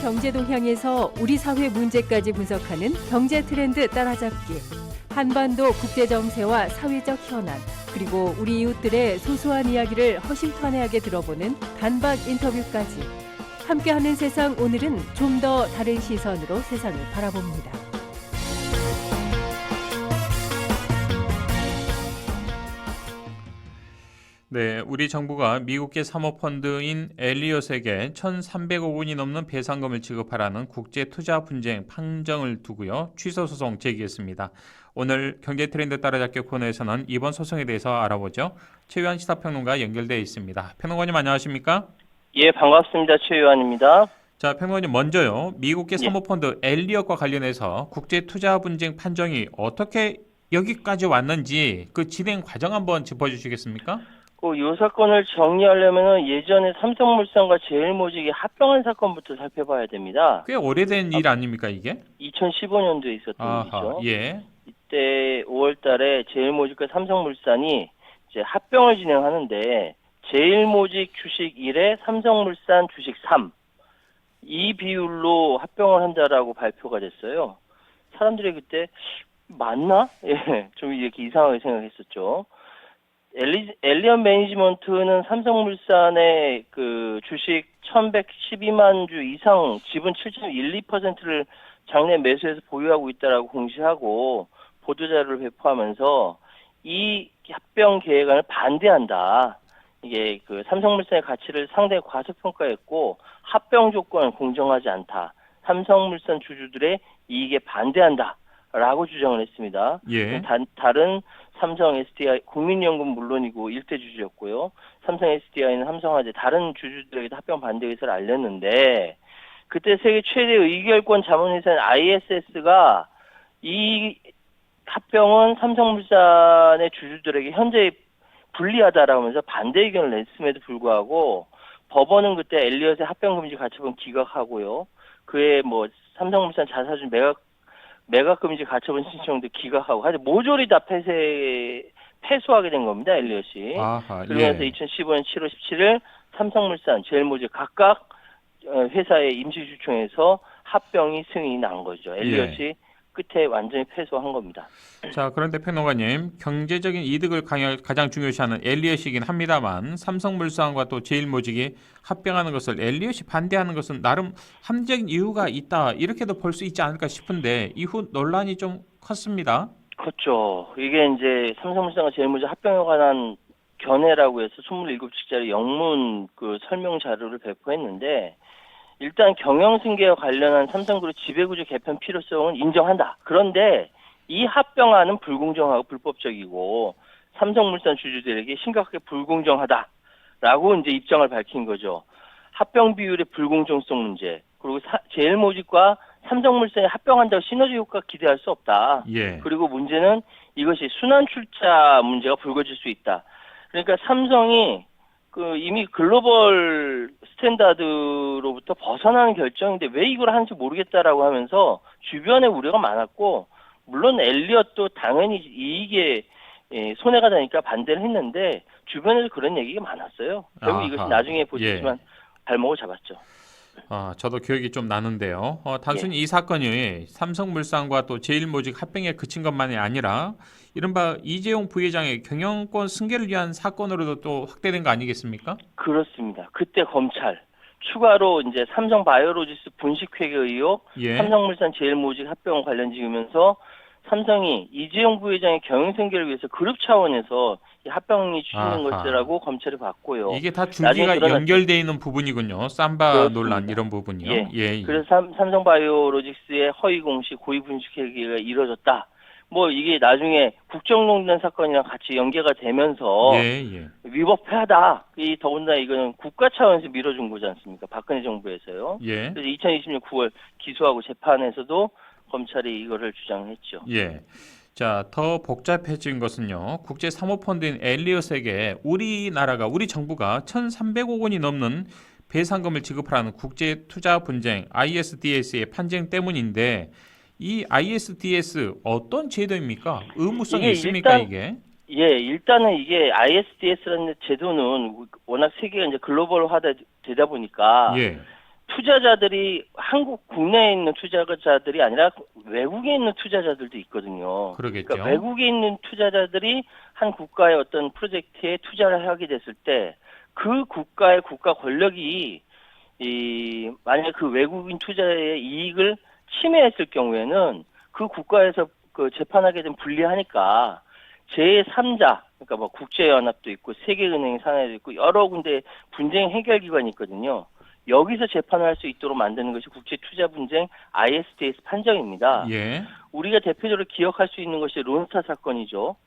경제 동향에서 우리 사회 문제까지 분석하는 경제 트렌드 따라잡기. 한반도 국제 정세와 사회적 현안, 그리고 우리 이웃들의 소소한 이야기를 허심탄회하게 들어보는 단박 인터뷰까지. 함께하는 세상, 오늘은 좀 더 다른 시선으로 세상을 바라봅니다. 네, 우리 정부가 미국계 사모펀드인 엘리엇에게 1,300억 원이 넘는 배상금을 지급하라는 국제 투자 분쟁 판정을 두고요. 취소 소송 제기했습니다. 오늘 경제 트렌드 따라잡기 코너에서는 이번 소송에 대해서 알아보죠. 최유한 시사평론가 연결되어 있습니다. 평론가님 안녕하십니까? 예, 반갑습니다. 최유한입니다. 자, 평론가님 먼저요. 미국계 예. 사모펀드 엘리엇과 관련해서 국제 투자 분쟁 판정이 어떻게 여기까지 왔는지 그 진행 과정 한번 짚어주시겠습니까? 이 사건을 정리하려면 예전에 삼성물산과 제일모직이 합병한 사건부터 살펴봐야 됩니다. 꽤 오래된 일 아닙니까 이게? 2015년도에 있었던 일이죠. 예. 이때 5월 달에 제일모직과 삼성물산이 이제 합병을 진행하는데 제일모직 주식 1에 삼성물산 주식 3. 이 비율로 합병을 한다라고 발표가 됐어요. 사람들이 그때 맞나? 예, 좀 이렇게 이상하게 생각했었죠. 엘리엇 매니지먼트는 삼성물산의 그 주식 1,112만 주 이상 지분 7.12%를 장내 매수해서 보유하고 있다라고 공시하고 보도자료를 배포하면서 이 합병 계획안을 반대한다. 이게 그 삼성물산의 가치를 상당히 과소평가했고 합병 조건은 공정하지 않다. 삼성물산 주주들의 이익에 반대한다라고 주장을 했습니다. 예. 다른 삼성 SDI 국민연금 물론이고 일대 주주였고요. 삼성 SDI는 삼성화재 다른 주주들에게도 합병 반대 의사를 알렸는데 그때 세계 최대 의결권 자문회사인 ISS가 이 합병은 삼성물산의 주주들에게 현재 불리하다라고 하면서 반대 의견을 냈음에도 불구하고 법원은 그때 엘리엇의 합병 금지 가처분 기각하고요. 그의 뭐 삼성물산 자사주 매각 금지 가처분 신청도 기각하고 하여튼 모조리 다 패소하게 된 겁니다. 엘리엇이. 아하, 그러면서 예. 2015년 7월 17일 삼성물산, 제일모직 각각 회사의 임시주총에서 합병이 승인이 난 거죠. 엘리엇이 끝에 완전히 패소한 겁니다. 자, 그런데 평론가님, 경제적인 이득을 가장 중요시하는 엘리엇이긴 합니다만 삼성물산과 또 제일모직이 합병하는 것을 엘리엇이 반대하는 것은 나름 합리적인 이유가 있다 이렇게도 볼 수 있지 않을까 싶은데 이후 논란이 좀 컸습니다. 그렇죠. 이게 이제 삼성물산과 제일모직 합병에 관한 견해라고 해서 27쪽짜리 영문 그 설명 자료를 배포했는데 일단 경영승계와 관련한 삼성그룹 지배구조 개편 필요성은 인정한다. 그런데 이 합병안은 불공정하고 불법적이고 삼성물산 주주들에게 심각하게 불공정하다라고 이제 입장을 밝힌 거죠. 합병 비율의 불공정성 문제, 그리고 제일모직과 삼성물산이 합병한다고 시너지 효과 기대할 수 없다. 예. 그리고 문제는 이것이 순환 출자 문제가 불거질 수 있다. 그러니까 삼성이 이미 글로벌 스탠다드로부터 벗어나는 결정인데 왜 이걸 하는지 모르겠다라고 하면서 주변에 우려가 많았고, 물론 엘리엇도 당연히 이익에 손해가 되니까 반대를 했는데 주변에서 그런 얘기가 많았어요. 결국 이것이 나중에 보시지만 발목을 잡았죠. 저도 기억이 좀 나는데요. 단순히 이 사건이 삼성물산과 또 제일모직 합병에 그친 것만이 아니라 이른바 이재용 부회장의 경영권 승계를 위한 사건으로도 또 확대된 거 아니겠습니까? 그렇습니다. 그때 검찰 추가로 이제 삼성바이오로직스 분식회계 의혹, 삼성물산 제일모직 합병 관련 지으면서 삼성이 이재용 부회장의 경영 승계를 위해서 그룹 차원에서 이 합병이 추진된 것이라고 검찰이 봤고요. 이게 다 줄기가 연결되어 있는 부분이군요. 삼바 그렇습니다. 논란 이런 부분이요. 예. 그래서 삼성바이오로직스의 허위 공시 고의 분식회계가 이뤄졌다. 뭐 이게 나중에 국정농단 사건이랑 같이 연계가 되면서 위법하다. 더군다나 이거는 국가 차원에서 밀어준 거지 않습니까? 박근혜 정부에서요. 그래서 2020년 9월 기소하고 재판에서도 검찰이 이거를 주장했죠. 자, 더 복잡해진 것은요. 국제 사모펀드인 엘리엇에게 우리 정부가 1,300억 원이 넘는 배상금을 지급하라는 국제 투자 분쟁 ISDS의 판정 때문인데 이 ISDS 어떤 제도입니까? 의무성이 있습니까, 이게? 일단은 이게 ISDS라는 제도는 워낙 세계가 이제 글로벌화되다 보니까 투자자들이 한국 국내에 있는 투자자들이 아니라 외국에 있는 투자자들도 있거든요. 그러겠죠. 그러니까 외국에 있는 투자자들이 한 국가의 어떤 프로젝트에 투자를 하게 됐을 때 그 국가의 국가 권력이 만약 그 외국인 투자의 이익을 침해했을 경우에는 그 국가에서 그 재판하게 되면 불리하니까 제3자, 그러니까 뭐 국제연합도 있고 세계은행 산하도 있고 여러 군데 분쟁 해결 기관이 있거든요. 여기서 재판을 할 수 있도록 만드는 것이 국제투자분쟁 ISDS 판정입니다. 예. 우리가 대표적으로 기억할 수 있는 것이 론스타 사건이죠.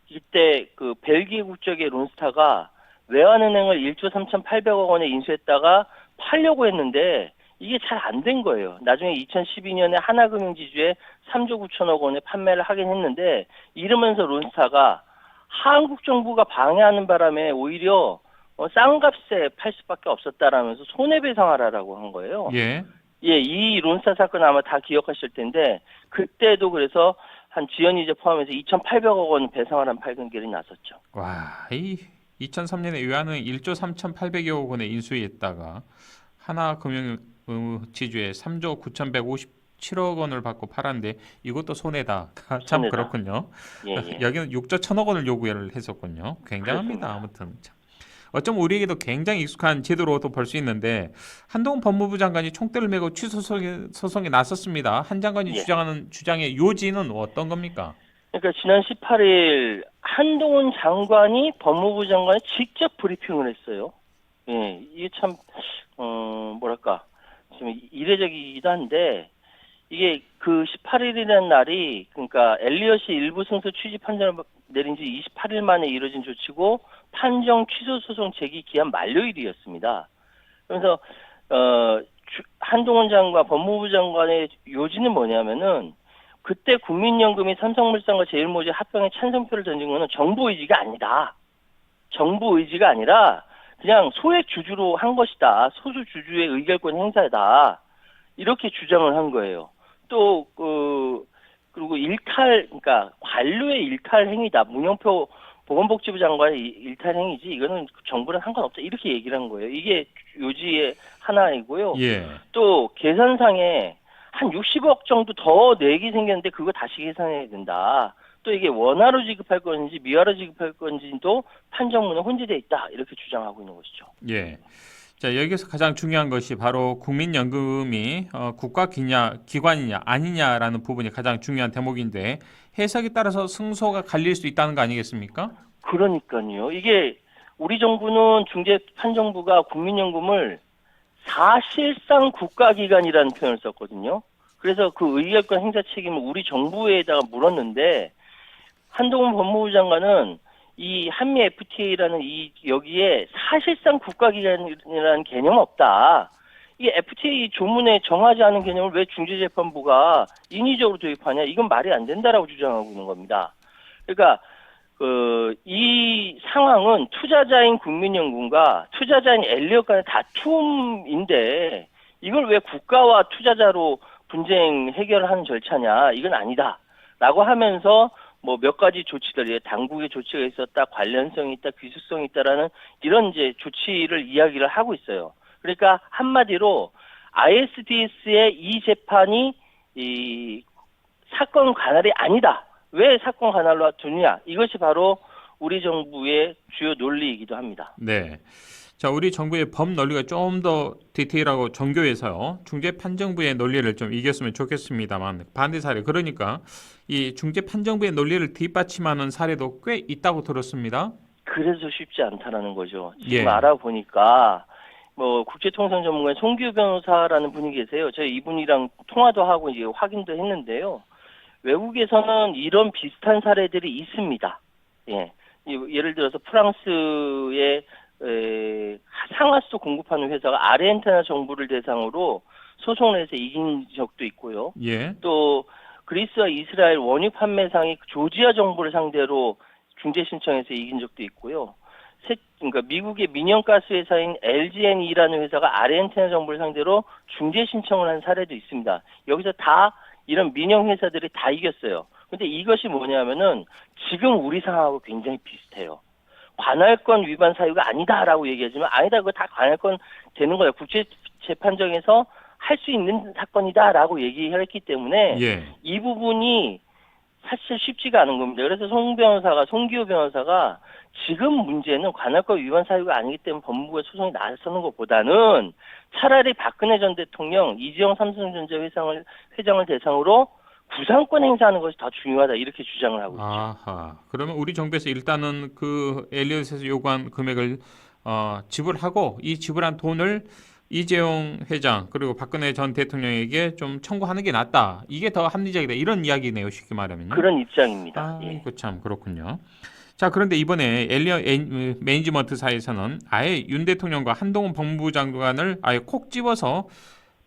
이때 그 벨기에 국적의 론스타가 외환은행을 1조 3,800억 원에 인수했다가 팔려고 했는데 이게 잘 안 된 거예요. 나중에 2012년에 하나금융지주에 3조 9천억 원에 판매를 하긴 했는데 이러면서 론스타가 한국 정부가 방해하는 바람에 오히려 싼 값에 팔 수밖에 없었다라면서 손해배상하라라고 한 거예요. 예. 예, 이 론스타 사건 아마 다 기억하실 텐데 그때도 그래서 한 지연이자 포함해서 2,800억 원 배상하라는 판결이 났었죠. 와, 이 2003년에 외환은 1조 3,800여 원에 인수했다가 하나금융지주에 3조 9,157억 원을 받고 팔았는데 이것도 손해다. 참 손해다. 그렇군요. 예, 예. 여기는 6조 1,000억 원을 요구를 했었군요. 굉장합니다. 그렇습니다. 아무튼 참. 어쩜 우리에게도 굉장히 익숙한 제도로도 볼 수 있는데 한동훈 법무부 장관이 총대를 메고 취소 소송에 나섰습니다. 한 장관이 예. 주장하는 주장의 요지는 어떤 겁니까? 그러니까 지난 18일 한동훈 장관이 법무부 장관에 직접 브리핑을 했어요. 예, 이게 참 뭐랄까 좀 이례적이기도 한데 이게 그 18일이라는 날이 그러니까 엘리엇이 일부 승소 취지 판정을 내린 지 28일 만에 이뤄진 조치고 판정 취소 소송 제기 기한 만료일이었습니다. 그래서 한동훈 장관 법무부 장관의 요지는 뭐냐면은 그때 국민연금이 삼성물산과 제일모직 합병에 찬성표를 던진 거는 정부 의지가 아니다. 정부 의지가 아니라 그냥 소액 주주로 한 것이다. 소수 주주의 의결권 행사다. 이렇게 주장을 한 거예요. 또 그리고 그러니까 관료의 일탈 행위다. 문영표 보건복지부 장관의 일탈 행위지. 이거는 정부랑 상관없다. 이렇게 얘기를 한 거예요. 이게 요지의 하나이고요. 예. 또 계산상에 한 60억 정도 더 내기 생겼는데 그거 다시 계산해야 된다. 또 이게 원화로 지급할 건지 미화로 지급할 건지도 판정문에 혼재되어 있다. 이렇게 주장하고 있는 것이죠. 예. 자, 여기서 가장 중요한 것이 바로 국민연금이 국가 기관이냐 아니냐라는 부분이 가장 중요한 대목인데 해석에 따라서 승소가 갈릴 수 있다는 거 아니겠습니까? 그러니까요. 이게 우리 정부는 중재판정부가 국민연금을 사실상 국가기관이라는 표현을 썼거든요. 그래서 그 의결권 행사 책임을 우리 정부에다가 물었는데 한동훈 법무부 장관은 이 한미 FTA라는 여기에 사실상 국가기관이라는 개념 없다. 이 FTA 조문에 정하지 않은 개념을 왜 중재재판부가 인위적으로 도입하냐? 이건 말이 안 된다라고 주장하고 있는 겁니다. 그러니까 이 상황은 투자자인 국민연금과 투자자인 엘리엇 간의 다툼인데 이걸 왜 국가와 투자자로 분쟁 해결을 하는 절차냐? 이건 아니다.라고 하면서 뭐 몇 가지 조치들, 당국의 조치가 있었다, 관련성이 있다, 귀속성이 있다라는 이런 이제 조치를 이야기를 하고 있어요. 그러니까 한마디로 ISDS의 이 재판이 이 사건 관할이 아니다. 왜 사건 관할로 두느냐? 이것이 바로 우리 정부의 주요 논리이기도 합니다. 네. 자, 우리 정부의 법 논리가 좀 더 디테일하고 정교해서요. 중재판정부의 논리를 좀 이겼으면 좋겠습니다만 반대 사례 그러니까 이 중재판정부의 논리를 뒷받침하는 사례도 꽤 있다고 들었습니다. 그래서 쉽지 않다라는 거죠. 지금 예. 알아보니까 뭐 국제통상 전문가의 송규 변호사라는 분이 계세요. 제가 이분이랑 통화도 하고 이제 확인도 했는데요. 외국에서는 이런 비슷한 사례들이 있습니다. 예. 예를 들어서 프랑스의 상하수 공급하는 회사가 아르헨티나 정부를 대상으로 소송을 해서 이긴 적도 있고요. 예. 또 그리스와 이스라엘 원유 판매상이 조지아 정부를 상대로 중재 신청해서 이긴 적도 있고요. 그러니까 미국의 민영가스 회사인 LG&E라는 회사가 아르헨티나 정부를 상대로 중재 신청을 한 사례도 있습니다. 여기서 다 이런 민영 회사들이 다 이겼어요. 근데 이것이 뭐냐면은 지금 우리 상황하고 굉장히 비슷해요. 관할권 위반 사유가 아니다라고 얘기하지만 아니다, 그거 다 관할권 되는 거예요. 국제 재판정에서 할 수 있는 사건이다라고 얘기를 했기 때문에 예. 이 부분이 사실 쉽지가 않은 겁니다. 그래서 송기호 변호사가 지금 문제는 관할법 위반 사유가 아니기 때문에 법무부에 소송이 나서는 것보다는 차라리 박근혜 전 대통령, 이재용 삼성전자 회장을 대상으로 구상권 행사하는 것이 더 중요하다 이렇게 주장을 하고 있죠. 아하. 그러면 우리 정부에서 일단은 그 엘리엇에서 요구한 금액을 지불하고 이 지불한 돈을 이재용 회장 그리고 박근혜 전 대통령에게 좀 청구하는 게 낫다. 이게 더 합리적이다. 이런 이야기네요. 쉽게 말하면요. 그런 입장입니다. 예. 이거 참 그렇군요. 자, 그런데 이번에 매니지먼트사에서는 아예 윤 대통령과 한동훈 법무부 장관을 아예 콕 집어서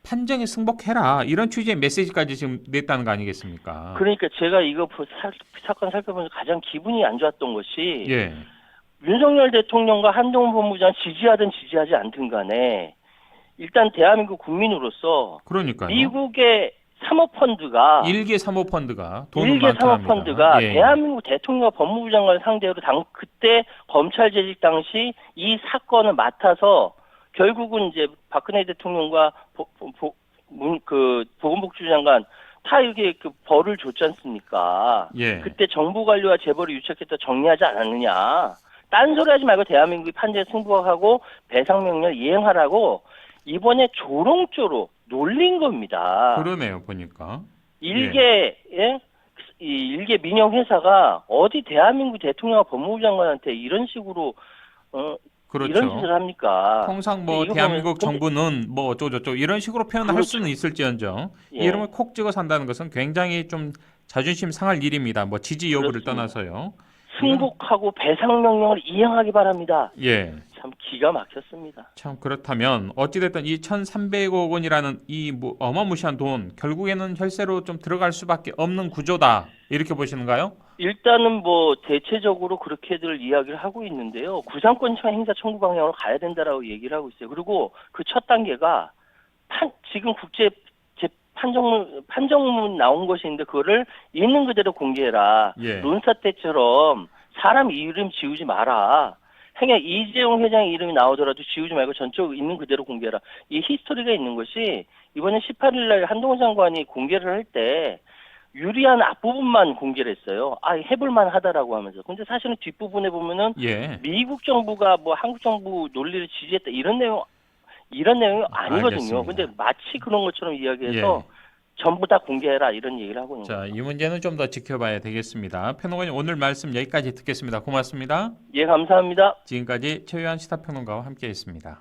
판정에 승복해라. 이런 취지의 메시지까지 지금 냈다는 거 아니겠습니까? 그러니까 제가 이거 사건 살펴보면서 가장 기분이 안 좋았던 것이 예. 윤석열 대통령과 한동훈 법무부장 지지하든 지지하지 않든 간에 일단 대한민국 국민으로서 그러니까요. 미국의 사모펀드가 일개 사모펀드가 돈을 일개 많다 합니다. 사모펀드가 예. 대한민국 대통령과 법무부 장관을 상대로 그때 검찰 재직 당시 이 사건을 맡아서 결국은 이제 박근혜 대통령과 보건복지부 장관 다 이게 그 벌을 줬지 않습니까? 예. 그때 정부 관료와 재벌이 유착해서 정리하지 않았느냐? 딴소리 하지 말고 대한민국이 판결에 승복하고 배상 명령을 이행하라고 이번에 조롱조로 놀린 겁니다. 그러네요. 보니까. 일개 일개 민영 회사가 어디 대한민국 대통령과 법무부 장관한테 이런 식으로 그렇죠. 이런 짓을 합니까? 통상 뭐 이거 대한민국 보면- 정부는 뭐 어쩌고저쩌고 이런 식으로 표현할 그렇죠. 수는 있을지언정 예. 이 이름을 콕 찍어 산다는 것은 굉장히 좀 자존심 상할 일입니다. 뭐 지지 여부를 그렇습니다. 떠나서요. 승복하고 배상 명령을 이행하기 바랍니다. 예. 참 기가 막혔습니다. 참 그렇다면 어찌됐든 이 1,300억 원이라는 이 뭐 어마무시한 돈 결국에는 혈세로 좀 들어갈 수밖에 없는 구조다. 이렇게 보시는가요? 일단은 뭐 대체적으로 그렇게들 이야기를 하고 있는데요. 구상권 행사 청구 방향으로 가야 된다라고 얘기를 하고 있어요. 그리고 그 첫 단계가 지금 국제 판정문 나온 것이 있는데 그거를 있는 그대로 공개해라. 예. 론사 때처럼 사람 이름 지우지 마라. 행여 이재용 회장의 이름이 나오더라도 지우지 말고 전적으로 있는 그대로 공개해라. 이 히스토리가 있는 것이 이번에 18일 날 한동훈 장관이 공개를 할 때 유리한 앞부분만 공개를 했어요. 해볼만 하다라고 하면서. 근데 사실은 뒷부분에 보면은 예. 미국 정부가 뭐 한국 정부 논리를 지지했다 이런 내용이 아니거든요. 알겠습니다. 근데 마치 그런 것처럼 이야기해서 전부 다 공개해라 이런 얘기를 하고 있는 자, 거예요. 이 문제는 좀 더 지켜봐야 되겠습니다. 평론가님 오늘 말씀 여기까지 듣겠습니다. 고맙습니다. 예, 감사합니다. 지금까지 최유한 시사평론가와 함께했습니다.